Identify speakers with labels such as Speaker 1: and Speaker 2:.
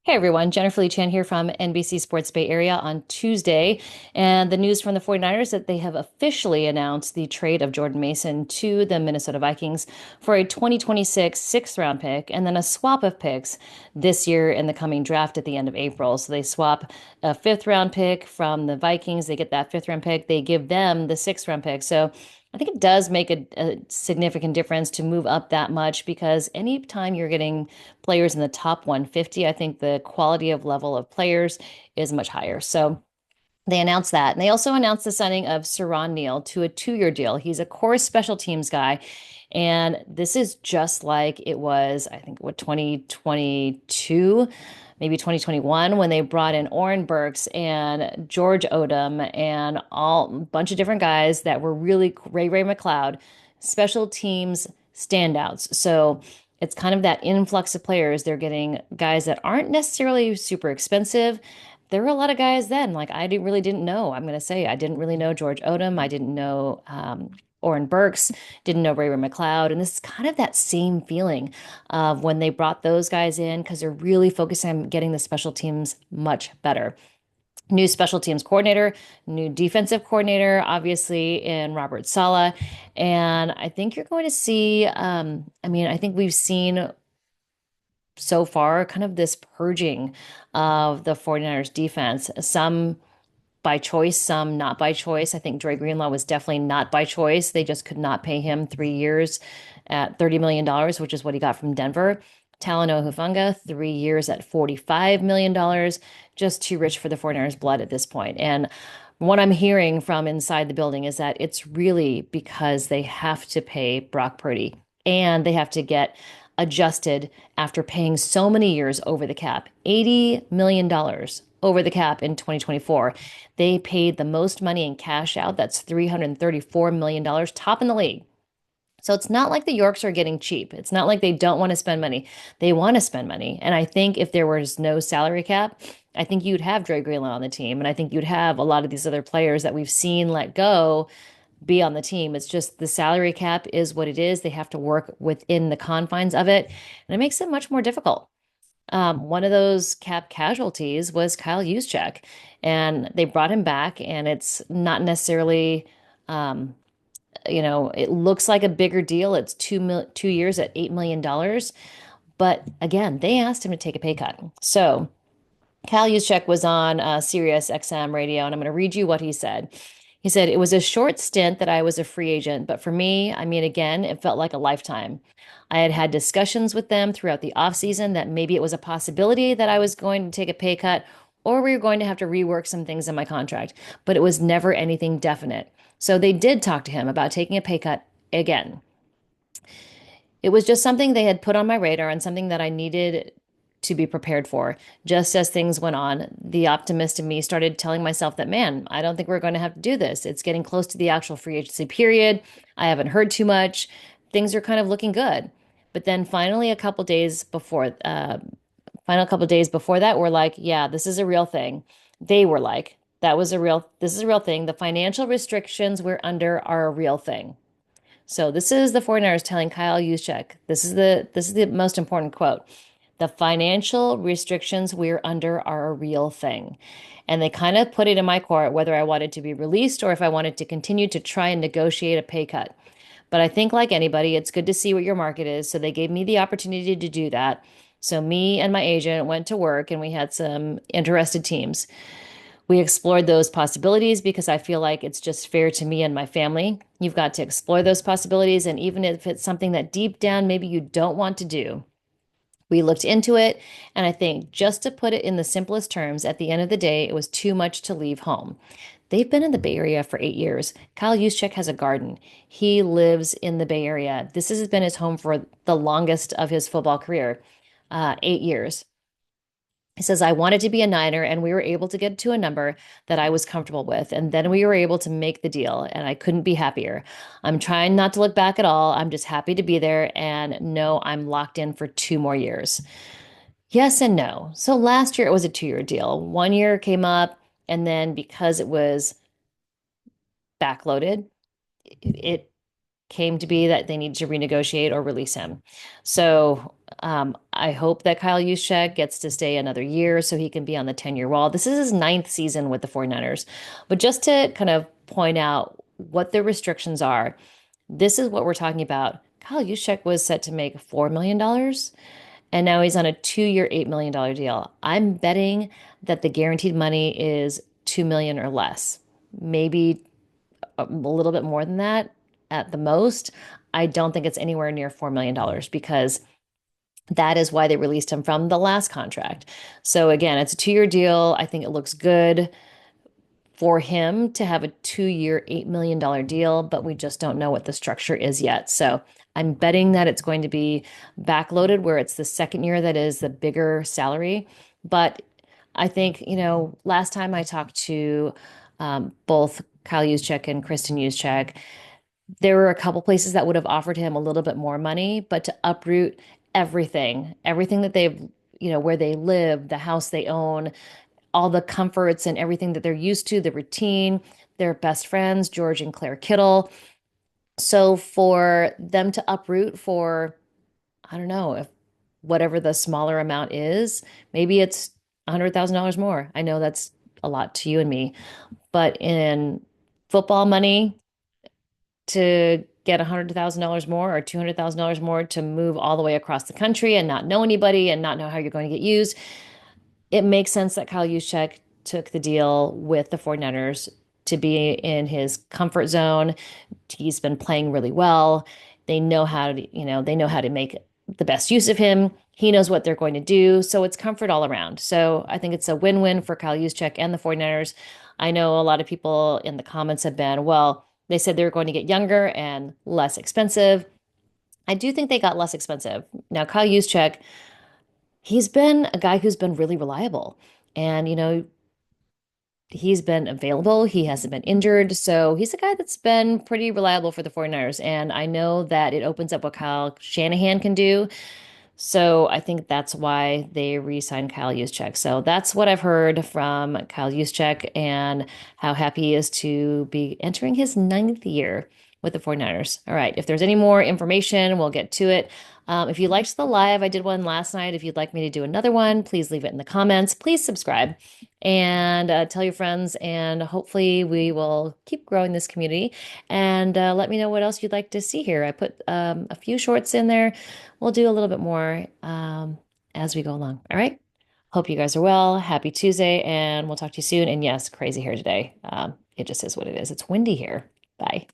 Speaker 1: Hey everyone, Jennifer Lee Chan here from NBC Sports Bay Area on Tuesday. And the news from the 49ers that they have officially announced the trade of Jordan Mason to the Minnesota Vikings for a 2026 sixth round pick and then a swap of picks this year in the coming draft at the end of April. So they swap a fifth round pick from the Vikings. They get that fifth round pick. They give them the sixth round pick. So I think it does make a significant difference to move up that much because anytime you're getting players in the top 150, I think the quality of level of players is much higher. So they announced that. And they also announced the signing of Saron Neal to a 2-year deal. He's a core special teams guy. And this is just like it was, I think, what, 2022, maybe 2021, when they brought in Oren Burks and George Odom and all a bunch of different guys that were really Ray McLeod, special teams standouts. So it's kind of that influx of players. They're getting guys that aren't necessarily super expensive. There were a lot of guys then, like really didn't know. I'm going to say I didn't really know George Odom. I didn't know Oren Burks, didn't know Ray McLeod. And this is kind of that same feeling of when they brought those guys in because they're really focusing on getting the special teams much better. New special teams coordinator, new defensive coordinator, obviously in Robert Saleh. And I think you're going to see, I think we've seen so far kind of this purging of the 49ers defense. Some by choice, some not by choice. I think Dre Greenlaw was definitely not by choice. They just could not pay him 3 years at $30 million, which is what he got from Denver. Talanoa Hufanga, 3 years at $45 million, just too rich for the 49ers blood at this point. And what I'm hearing from inside the building is that it's really because they have to pay Brock Purdy and they have to get adjusted after paying so many years over the cap, $80 million over the cap in 2024. They paid the most money in cash out. That's $334 million, top in the league. So it's not like the Yorks are getting cheap. It's not like they don't want to spend money. They want to spend money. And I think if there was no salary cap, I think you'd have Dre Greenlaw on the team. And I think you'd have a lot of these other players that we've seen let go be on the team. It's just the salary cap is what it is. They have to work within the confines of it. And it makes it much more difficult. One of those cap casualties was Kyle Juszczyk, and they brought him back, and it's not necessarily, it looks like a bigger deal. It's 2 years at $8 million, but again, they asked him to take a pay cut. So Kyle Juszczyk was on Sirius XM radio, and I'm going to read you what he said. He said, "It was a short stint that I was a free agent, but for me, again, it felt like a lifetime. I had had discussions with them throughout the offseason that maybe it was a possibility that I was going to take a pay cut or we were going to have to rework some things in my contract, but it was never anything definite. So they did talk to him about taking a pay cut again. It was just something they had put on my radar and something that I needed to be prepared for. Just as things went on, the optimist in me started telling myself that, man, I don't think we're going to have to do this. It's getting close to the actual free agency period. I haven't heard too much. Things are kind of looking good. But then finally, final couple days before that, we're like, yeah, this is a real thing. They were like, this is a real thing. The financial restrictions we're under are a real thing. So this is the 49ers telling Kyle Juszczyk. This is the most important quote. The financial restrictions we're under are a real thing. And they kind of put it in my court whether I wanted to be released or if I wanted to continue to try and negotiate a pay cut. But I think, like anybody, it's good to see what your market is. So they gave me the opportunity to do that. So me and my agent went to work and we had some interested teams. We explored those possibilities because I feel like it's just fair to me and my family. You've got to explore those possibilities. And even if it's something that deep down maybe you don't want to do, we looked into it. And I think just to put it in the simplest terms, at the end of the day, it was too much to leave home. They've been in the Bay Area for 8 years. Kyle Juszczyk has a garden. He lives in the Bay Area. This has been his home for the longest of his football career, 8 years. He says, I wanted to be a Niner, and we were able to get to a number that I was comfortable with. And then we were able to make the deal, and I couldn't be happier. I'm trying not to look back at all. I'm just happy to be there and know I'm locked in for 2 more years. Yes and no. So last year it was a 2-year deal. 1 year came up, and then because it was backloaded, it came to be that they needed to renegotiate or release him. So I hope that Kyle Juszczyk gets to stay another year so he can be on the 10-year wall. This is his ninth season with the 49ers. But just to kind of point out what the restrictions are, this is what we're talking about. Kyle Juszczyk was set to make $4 million, and now he's on a 2-year, $8 million deal. I'm betting that the guaranteed money is 2 million or less, maybe a little bit more than that at the most. I don't think it's anywhere near $4 million because that is why they released him from the last contract. So again, it's a 2-year deal. I think it looks good for him to have a 2-year, $8 million deal, but we just don't know what the structure is yet. So I'm betting that it's going to be backloaded where it's the second year that is the bigger salary. But I think, last time I talked to both Kyle Juszczyk and Kristen Juszczyk, there were a couple places that would have offered him a little bit more money, but to uproot everything that they've, where they live, the house they own, all the comforts and everything that they're used to, the routine, their best friends, George and Claire Kittle. So for them to uproot for, I don't know, if whatever the smaller amount is, maybe it's $100,000 more. I know that's a lot to you and me, but in football money, to get $100,000 more or $200,000 more to move all the way across the country and not know anybody and not know how you're going to get used, it makes sense that Kyle Juszczyk took the deal with the 49ers to be in his comfort zone. He's been playing really well. They know how to make the best use of him. He knows what they're going to do. So it's comfort all around. So I think it's a win-win for Kyle Juszczyk and the 49ers. I know a lot of people in the comments have been, well, they said they were going to get younger and less expensive. I do think they got less expensive. Now, Kyle Juszczyk, he's been a guy who's been really reliable. And, he's been available. He hasn't been injured. So he's a guy that's been pretty reliable for the 49ers. And I know that it opens up what Kyle Shanahan can do. So I think that's why they re-signed Kyle Juszczyk. So that's what I've heard from Kyle Juszczyk and how happy he is to be entering his ninth year with the 49ers. All right. If there's any more information, we'll get to it. If you liked the live, I did one last night. If you'd like me to do another one, please leave it in the comments. Please subscribe and tell your friends. And hopefully we will keep growing this community. And let me know what else you'd like to see here. I put a few shorts in there. We'll do a little bit more as we go along. All right. Hope you guys are well. Happy Tuesday, and we'll talk to you soon. And yes, crazy here today. It just is what it is. It's windy here. Bye.